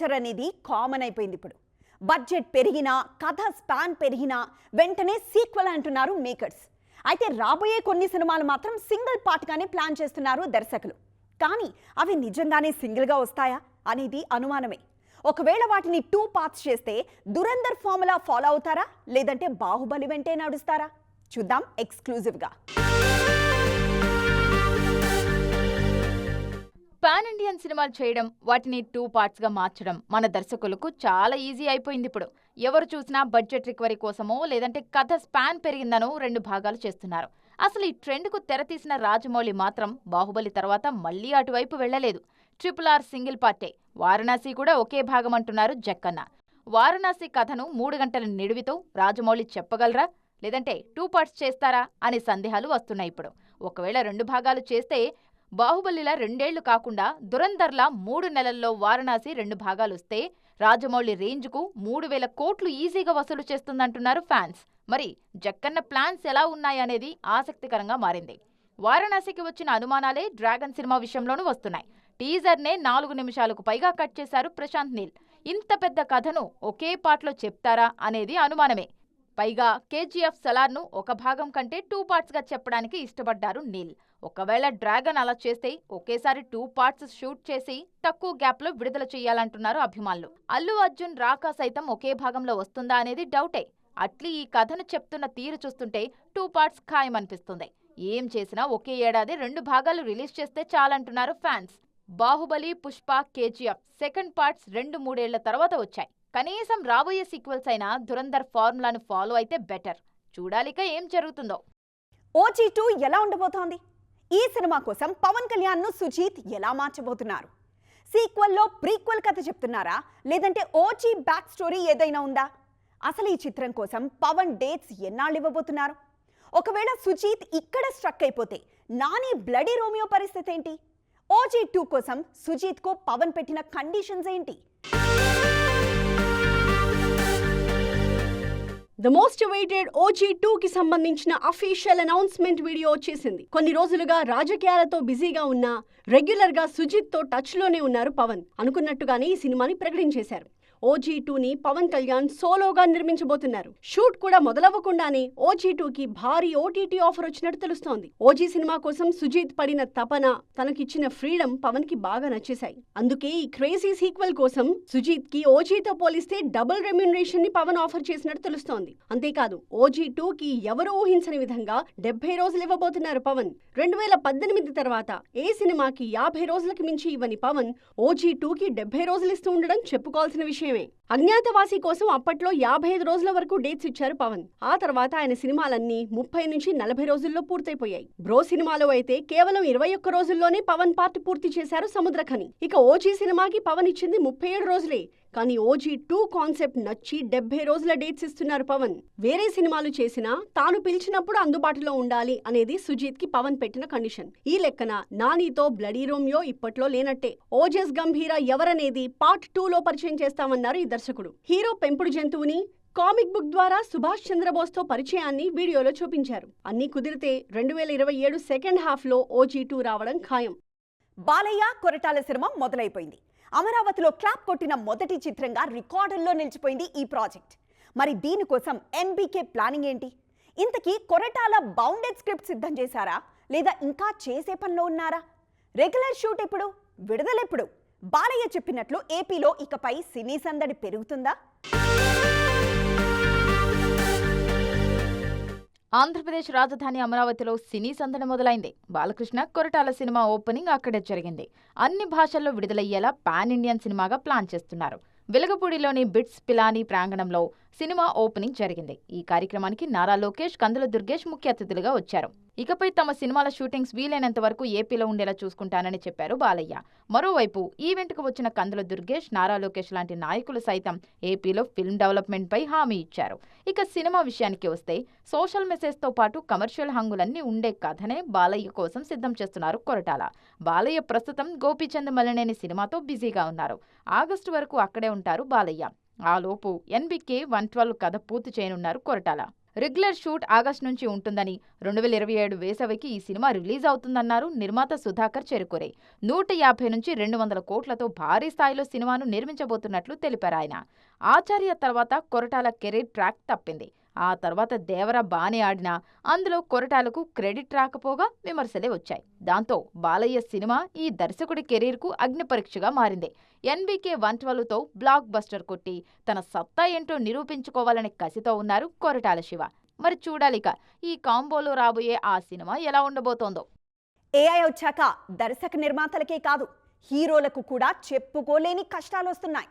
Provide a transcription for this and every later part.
Culture అనేది common అయిపోయింది ఇప్పుడు. బడ్జెట్ పెరిగినా, కథ స్పాన్ పెరిగినా వెంటనే సీక్వెల్ అంటున్నారు మేకర్స్. అయితే రాబోయే కొన్ని సినిమాలు మాత్రం సింగిల్ పార్ట్గానే ప్లాన్ చేస్తున్నారు దర్శకులు. కానీ అవి నిజంగానే సింగిల్గా వస్తాయా అనేది అనుమానమే. ఒకవేళ వాటిని 2 పార్ట్స్ చేస్తే దురంధర్ ఫార్ములా ఫాలో అవుతారా, లేదంటే బాహుబలి వెంటే నడుస్తారా? చూద్దాం ఎక్స్క్లూజివ్గా. పాన్ ఇండియన్ సినిమాలు చేయడం, వాటిని 2 పార్ట్స్గా మార్చడం మన దర్శకులకు చాలా ఈజీ అయిపోయింది ఇప్పుడు. ఎవరు చూసినా బడ్జెట్ రికవరీ కోసమో లేదంటే కథ స్పాన్ పెరిగిందనో 2 భాగాలు చేస్తున్నారు. అసలు ఈ ట్రెండ్కు తెరతీసిన రాజమౌళి మాత్రం బాహుబలి తర్వాత మళ్లీ అటువైపు వెళ్లలేదు. RRR సింగిల్ పార్టే. వారణాసి కూడా ఒకే భాగం అంటున్నారు జక్కన్న. వారణాసి కథను 3 గంటల నిడివితో రాజమౌళి చెప్పగలరా, లేదంటే 2 పార్ట్స్ చేస్తారా అనే సందేహాలు వస్తున్నాయి ఇప్పుడు. ఒకవేళ 2 భాగాలు చేస్తే బాహుబలిలా 2 ఏళ్లు కాకుండా దురంధర్లా 3 నెలల్లో వారణాసి 2 భాగాలు వస్తే రాజమౌళి రేంజ్కు 3,000 కోట్లు ఈజీగా వసూలు చేస్తుందంటున్నారు ఫ్యాన్స్. మరి జక్కన్న ప్లాన్స్ ఎలా ఉన్నాయనేది ఆసక్తికరంగా మారింది. వారణాసికి వచ్చిన అనుమానాలే డ్రాగన్ సినిమా విషయంలోనూ వస్తున్నాయి. టీజర్నే 4 నిమిషాలకు పైగా కట్ చేశారు ప్రశాంత్ నీల్. ఇంత పెద్ద కథను ఒకే పార్ట్లో చెప్తారా అనేది అనుమానమే. పైగా KGF సలార్ను ఒక భాగం కంటే 2 పార్ట్స్గా చెప్పడానికి ఇష్టపడ్డారు నీల్. ఒకవేళ డ్రాగన్ అలా చేస్తే ఒకేసారి 2 పార్ట్స్ షూట్ చేసి తక్కువ గ్యాప్లో విడుదల చేయాలంటున్నారు అభిమానులు. అల్లు అర్జున్ రాకా సైతం ఒకే భాగంలో వస్తుందా అనేది డౌటే. అట్లీ ఈ కథను చెప్తున్న తీరు చూస్తుంటే 2 పార్ట్స్ ఖాయమనిపిస్తుంది. ఏం చేసినా ఒకే ఏడాది 2 భాగాలు రిలీజ్ చేస్తే చాలంటున్నారు fans. Baahubali, Pushpa, KGF second parts 2-3 ఏళ్ల తర్వాత వచ్చాయి. కనీసం రాబోయే సీక్వెల్స్ అయినా దురంధర్ ఫార్ములాను ఫాలో అయితే బెటర్. చూడాలిక ఏం జరుగుతుందో. OG 2 ఎలా ఉండబోతోంది? ఈ సినిమా కోసం పవన్ కళ్యాణ్ను సుజీత్ ఎలా మార్చబోతున్నారు? సీక్వెల్లో ప్రీక్వెల్ కథ చెప్తున్నారా, లేదంటే OG బ్యాక్ స్టోరీ ఏదైనా ఉందా? అసలు ఈ చిత్రం కోసం పవన్ డేట్స్ ఎన్నాళ్ళు ఇవ్వబోతున్నారు? ఒకవేళ సుజీత్ ఇక్కడ స్ట్రక్ అయిపోతే నాని బ్లడీ రోమియో పరిస్థితి ఏంటి? OG 2 కోసం సుజీత్కు పవన్ పెట్టిన కండిషన్స్ ఏంటి? ద మోస్ట్ అవైటెడ్ OG 2 కి సంబంధించిన అఫీషియల్ అనౌన్స్మెంట్ వీడియో వచ్చేసింది. కొన్ని రోజులుగా రాజకీయాలతో బిజీగా ఉన్న రెగ్యులర్ గా సుజిత్ తో టచ్ లోనే ఉన్నారు పవన్. అనుకున్నట్టుగానే ఈ సినిమాని ప్రకటించేశారు. OG 2ని పవన్ కళ్యాణ్ సోలోగా నిర్మించబోతున్నారు. షూట్ కూడా మొదలవ్వకుండానే OG 2కి భారీ OTT ఆఫర్ వచ్చినట్టు తెలుస్తోంది. OG సినిమా కోసం సుజిత్ పడిన తపన, తనకిచ్చిన ఫ్రీడమ్ పవన్ కి బాగా నచ్చేశాయి. అందుకే ఈ క్రేజీ సీక్వెల్ కోసం సుజిత్ కి OGతో పోలిస్తే డబుల్ రెమ్యూనరేషన్ ని పవన్ ఆఫర్ చేసినట్టు తెలుస్తోంది. అంతేకాదు OG 2కి ఎవరూ ఊహించని విధంగా 70 రోజులు ఇవ్వబోతున్నారు పవన్. 2018 తర్వాత ఏ సినిమాకి 50 రోజులకి మించి ఇవ్వని పవన్ OG 2కి 70 రోజులు ఇస్తూ ఉండడం చెప్పుకోవాల్సిన విషయం. అజ్ఞాతవాసి కోసం అప్పట్లో 55 రోజుల వరకు డేట్స్ ఇచ్చారు పవన్. ఆ తర్వాత ఆయన సినిమాలన్నీ 30 నుంచి 40 రోజుల్లో పూర్తయిపోయాయి. బ్రో సినిమాలో అయితే కేవలం 21 రోజుల్లోనే పవన్ పార్ట్ పూర్తి చేశారు సముద్రఖని. ఇక OG సినిమాకి పవన్ ఇచ్చింది 37 రోజులే. కానీ OG 2 కాన్సెప్ట్ నచ్చి 70 రోజుల డేట్స్ ఇస్తున్నారు పవన్. వేరే సినిమాలు చేసినా తాను పిలిచినప్పుడు అందుబాటులో ఉండాలి అనేది సుజిత్ కి పవన్ పెట్టిన కండిషన్. ఈ లెక్కన నానితో బ్లడీ రోమియో ఇప్పట్లో లేనట్టే. ఓజస్ గంభీర ఎవరనేది పార్ట్ 2లో పరిచయం చేస్తామన్నారు ఈ దర్శకుడు. హీరో పెంపుడు జంతువుని కామిక్ బుక్ ద్వారా సుభాష్ చంద్రబోస్ తో పరిచయాన్ని వీడియోలో చూపించారు. అన్నీ కుదిరితే 2027 సెకండ్ హాఫ్ లో OG 2 రావడం ఖాయం. బాలయ్య కొరటాల సినిమా మొదలైపోయింది. అమరావతిలో క్లాప్ కొట్టిన మొదటి చిత్రంగా రికార్డుల్లో నిలిచిపోయింది ఈ ప్రాజెక్ట్. మరి దీనికోసం MBK ప్లానింగ్ ఏంటి? ఇంతకీ కొరటాల బౌండెడ్ స్క్రిప్ట్ సిద్ధం చేశారా, లేదా ఇంకా చేసే పనిలో ఉన్నారా? రెగ్యులర్ షూట్ ఎప్పుడు, విడుదలెప్పుడు? బాలయ్య చెప్పినట్లు ఏపీలో ఇకపై సినీ సందడి పెరుగుతుందా? ఆంధ్రప్రదేశ్ రాజధాని అమరావతిలో సినీ సందడి మొదలైంది. బాలకృష్ణ కొరటాల సినిమా ఓపెనింగ్ అక్కడే జరిగింది. అన్ని భాషల్లో విడుదలయ్యేలా పాన్ ఇండియన్ సినిమాగా ప్లాన్ చేస్తున్నారు. వెలగపూడిలోని బిట్స్ పిలానీ ప్రాంగణంలో సినిమా ఓపెనింగ్ జరిగింది. ఈ కార్యక్రమానికి నారా లోకేష్, కందుల దుర్గేష్ ముఖ్య అతిథులుగా వచ్చారు. ఇకపై తమ సినిమాల షూటింగ్స్ వీలైనంత వరకు ఏపీలో ఉండేలా చూసుకుంటానని చెప్పారు బాలయ్య. మరోవైపు ఈవెంట్కు వచ్చిన కందుల దుర్గేష్, నారా లోకేష్ లాంటి నాయకులు సైతం ఏపీలో ఫిల్మ్ డెవలప్మెంట్ పై హామీ ఇచ్చారు. ఇక సినిమా విషయానికి వస్తే సోషల్ మెసేజ్తో పాటు కమర్షియల్ హంగులన్నీ ఉండే కథనే బాలయ్య కోసం సిద్ధం చేస్తున్నారు కొరటాల. బాలయ్య ప్రస్తుతం గోపీచంద్ మలినేని సినిమాతో బిజీగా ఉన్నారు. ఆగస్టు వరకు అక్కడే ఉంటారు బాలయ్య. ఆలోపు NBK 112 కథ పూర్తి చేయనున్నారు కొరటాల. రెగ్యులర్ షూట్ ఆగస్టు నుంచి ఉంటుందని 2027 వేసవికి ఈ సినిమా రిలీజ్ అవుతుందన్నారు నిర్మాత సుధాకర్ చెరుకురే. 150 నుంచి 200 కోట్లతో భారీ స్థాయిలో సినిమాను నిర్మించబోతున్నట్లు తెలిపారు ఆయన. ఆచార్య తర్వాత కొరటాల కెరీర్ ట్రాక్ తప్పింది. ఆ తర్వాత దేవర బానే ఆడినా అందులో కొరటాలకు క్రెడిట్ రాకపోగా విమర్శలే వచ్చాయి. దాంతో బాలయ్య సినిమా ఈ దర్శకుడి కెరీర్కు అగ్నిపరీక్షగా మారింది. NBK 112తో బ్లాక్ బస్టర్ కొట్టి తన సత్తా ఏంటో నిరూపించుకోవాలనే కసితో ఉన్నారు కొరటాల శివ. మరి చూడాలిక ఈ కాంబోలో రాబోయే ఆ సినిమా ఎలా ఉండబోతోందో. AI వచ్చాక దర్శక నిర్మాతలకే కాదు, హీరోలకు కూడా చెప్పుకోలేని కష్టాలొస్తున్నాయి.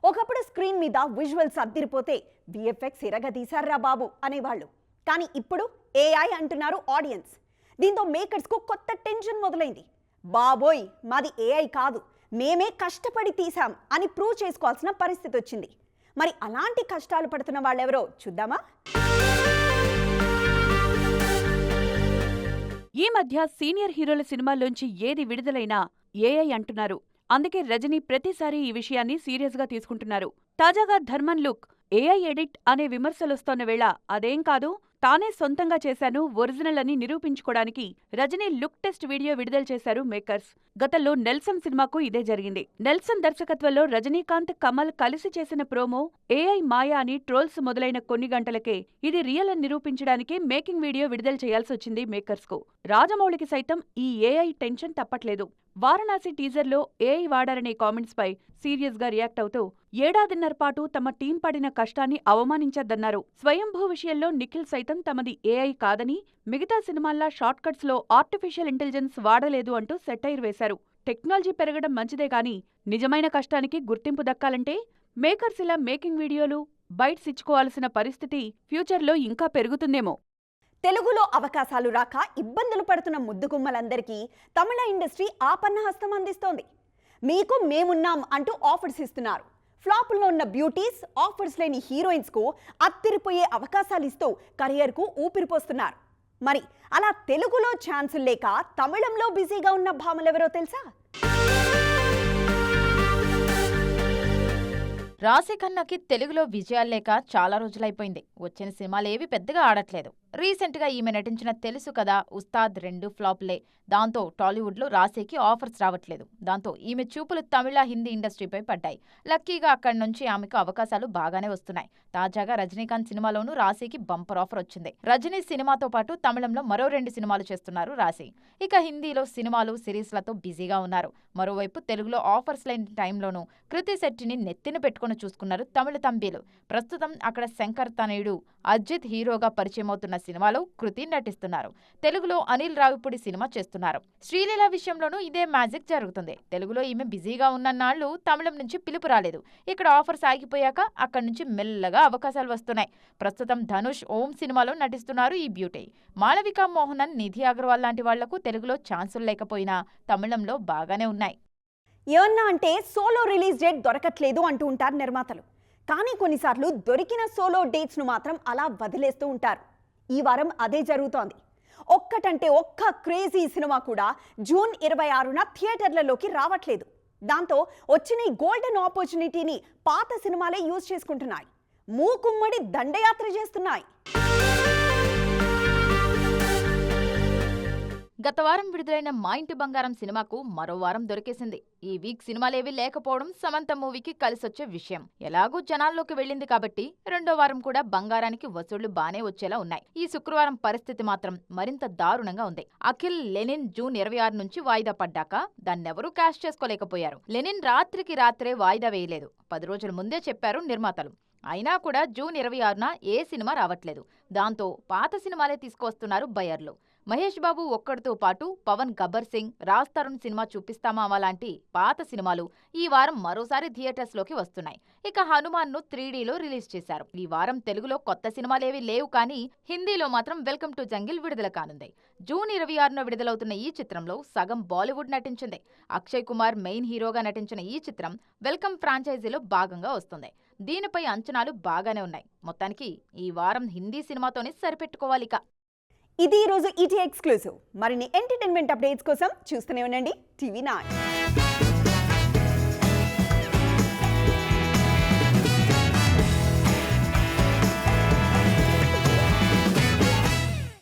ఒకప్పుడు స్క్రీన్ మీద విజువల్స్ అద్దిరిపోతే VFX ఇరగదీశారా బాబు అనేవాళ్ళు. కానీ ఇప్పుడు AI అంటున్నారు ఆడియన్స్. దీంతో మేకర్స్కు కొత్త టెన్షన్ మొదలైంది. బాబోయ్, మాది AI కాదు, మేమే కష్టపడి తీసాం అని ప్రూవ్ చేసుకోవాల్సిన పరిస్థితి వచ్చింది. మరి అలాంటి కష్టాలు పడుతున్న వాళ్ళెవరో చూద్దామా? ఈ మధ్య సీనియర్ హీరోల సినిమాల్లోంచి ఏది విడుదలైనా AI అంటున్నారు. అందుకే రజనీ ప్రతిసారి ఈ విషయాన్ని సీరియస్గా తీసుకుంటున్నారు. తాజాగా ధర్మన్ లుక్ AI ఎడిట్ అనే విమర్శలొస్తోన్న వేళ అదేం కాదు, తానే సొంతంగా చేశాను, ఒరిజినల్ అని నిరూపించుకోవడానికి రజనీ లుక్ టెస్ట్ వీడియో విడుదల చేశారు మేకర్స్. గతంలో నెల్సన్ సినిమాకు ఇదే జరిగింది. నెల్సన్ దర్శకత్వంలో రజనీకాంత్, కమల్ కలిసి చేసిన ప్రోమో AI మాయా అని ట్రోల్స్ మొదలైన కొన్ని గంటలకే ఇది రియల్ అని నిరూపించడానికి మేకింగ్ వీడియో విడుదల చేయాల్సొచ్చింది మేకర్స్కు. రాజమౌళికి సైతం ఈ AI టెన్షన్ తప్పట్లేదు. వారణాసి టీజర్లో AI వాడారనే కామెంట్స్పై సీరియస్గా రియాక్ట్ అవుతూ ఏడాదిన్నర పాటు తమ టీం పడిన కష్టాన్ని అవమానించద్దన్నారు. స్వయంభూ విషయంలో నిఖిల్ సైతం తమది AI కాదని, మిగతా సినిమాల్లా షార్ట్కట్స్లో ఆర్టిఫిషియల్ ఇంటెలిజెన్స్ వాడలేదు అంటూ సెటైర్ వేశారు. టెక్నాలజీ పెరగడం మంచిదే గాని నిజమైన కష్టానికి గుర్తింపు దక్కాలంటే మేకర్స్ ఇలా మేకింగ్ వీడియోలు, బైట్స్ ఇచ్చుకోవాల్సిన పరిస్థితి ఫ్యూచర్లో ఇంకా పెరుగుతుందేమో. తెలుగులో అవకాశాలు రాక ఇబ్బందులు పడుతున్న ముద్దుగుమ్మలందరికీ తమిళ ఇండస్ట్రీ ఆపన్నహస్తం అందిస్తోంది. మీకు మేమున్నాం అంటూ ఆఫర్స్ ఇస్తున్నారు. ఫ్లాపుల్లో ఉన్న బ్యూటీస్, ఆఫర్స్ లేని హీరోయిన్స్కు అత్తిరిపోయే అవకాశాలు ఇస్తూ కెరియర్కు ఊపిరిపోస్తున్నారు. మరి అలా తెలుగులో ఛాన్సులు లేక తమిళంలో బిజీగా ఉన్న భామలెవరో తెలుసా? రాశిఖన్నాకి తెలుగులో విజయాలు లేక చాలా రోజులైపోయింది. వచ్చిన సినిమాలేవి పెద్దగా ఆడట్లేదు. రీసెంట్గా ఈమె నటించిన తెలుసు కదా ఉస్తాద్ 2 ఫ్లాప్లే. దాంతో టాలీవుడ్లో రాశీకి ఆఫర్స్ రావట్లేదు. దాంతో ఈమె చూపులు తమిళ, హిందీ ఇండస్ట్రీపై పడ్డాయి. లక్కీగా అక్కడి నుంచి ఆమెకు అవకాశాలు బాగానే వస్తున్నాయి. తాజాగా రజనీకాంత్ సినిమాలోనూ రాశీకి బంపర్ ఆఫర్ వచ్చింది. రజనీ సినిమాతో పాటు తమిళంలో మరో 2 సినిమాలు చేస్తున్నారు రాశి. ఇక హిందీలో సినిమాలు, సిరీస్లతో బిజీగా ఉన్నారు. మరోవైపు తెలుగులో ఆఫర్స్ లేని టైంలోనూ కృతి శెట్టిని నెత్తిన పెట్టుకుని చూసుకున్నారు తమిళ తంబీలు. ప్రస్తుతం అక్కడ శంకర్ తనయుడు అజిత్ హీరోగా పరిచయమవుతున్న సినిమాలో కృతి నటిస్తున్నారు. తెలుగులో అనిల్ రావిపూడి సినిమా చేస్తున్నారు. శ్రీలీల విషయంలోనూ ఇదే మ్యాజిక్ జరుగుతుంది. తెలుగులో ఈమె బిజీగా ఉన్నన్నాళ్లు తమిళం నుంచి పిలుపు రాలేదు. ఇక్కడ ఆఫర్స్ ఆగిపోయాక అక్కడి నుంచి మెల్లగా అవకాశాలు వస్తున్నాయి. ప్రస్తుతం ధనుష్ ఓం సినిమాలో నటిస్తున్నారు ఈ బ్యూటీ. మాళవిక మోహనన్, నిధి అగర్వాల్ లాంటి వాళ్లకు తెలుగులో ఛాన్సులు లేకపోయినా తమిళంలో బాగానే ఉన్నాయి. ఏమన్నా అంటే సోలో రిలీజ్ డేట్ దొరకట్లేదు అంటూ ఉంటారు నిర్మాతలు. కానీ కొన్నిసార్లు దొరికిన సోలో డేట్స్ను మాత్రం అలా వదిలేస్తూ ఉంటారు. ఈ వారం అదే జరుగుతోంది. ఒక్కటంటే ఒక్క క్రేజీ సినిమా కూడా జూన్ 26న థియేటర్లలోకి రావట్లేదు. దాంతో వచ్చిన ఈ గోల్డెన్ ఆపర్చునిటీని పాత సినిమాలే యూజ్ చేసుకుంటున్నాయి. మూకుమ్మడి దండయాత్ర చేస్తున్నాయి. గత వారం విడుదలైన మా ఇంటి బంగారం సినిమాకు మరో వారం దొరికేసింది. ఈ వీక్ సినిమాలేవీ లేకపోవడం సమంత మూవీకి కలిసొచ్చే విషయం. ఎలాగూ జనాల్లోకి వెళ్ళింది కాబట్టి రెండో వారం కూడా బంగారానికి వసూళ్లు బానే వచ్చేలా ఉన్నాయి. ఈ శుక్రవారం పరిస్థితి మాత్రం మరింత దారుణంగా ఉంది. అఖిల్ లెనిన్ జూన్ 26 నుంచి వాయిదా పడ్డాక దాన్నెవరూ క్యాష్ చేసుకోలేకపోయారు. లెనిన్ రాత్రికి రాత్రే వాయిదా వేయలేదు. 10 రోజుల ముందే చెప్పారు నిర్మాతలు. అయినా కూడా జూన్ 26న ఏ సినిమా రావట్లేదు. దాంతో పాత సినిమాలే తీసుకొస్తున్నారు బయర్లు. మహేష్ బాబు ఒక్కడితో పాటు పవన్, గబ్బర్ సింగ్, రాజ్ తరుణ్ సినిమా చూపిస్తామా లాంటి పాత సినిమాలు ఈ వారం మరోసారి థియేటర్స్లోకి వస్తున్నాయి. ఇక హనుమాన్ను 3Dలో రిలీజ్ చేశారు. ఈ వారం తెలుగులో కొత్త సినిమాలేవీ లేవు, కానీ హిందీలో మాత్రం వెల్కమ్ టు జంగిల్ విడుదల కానుంది. జూన్ 26న విడుదలవుతున్న ఈ చిత్రంలో సగం బాలీవుడ్ నటించింది. అక్షయ్ కుమార్ మెయిన్ హీరోగా నటించిన ఈ చిత్రం వెల్కమ్ ఫ్రాంచైజీలో భాగంగా వస్తుంది. దీనిపై అంచనాలు బాగానే ఉన్నాయి. మొత్తానికి ఈ వారం హిందీ సినిమాతోనే సరిపెట్టుకోవాలిక. ఇది ఈరోజు ఈటీ ఎక్స్క్లూజివ్. మరిన్ని ఎంటర్టైన్మెంట్ అప్డేట్స్ కోసం చూస్తూనే ఉండండి TV9.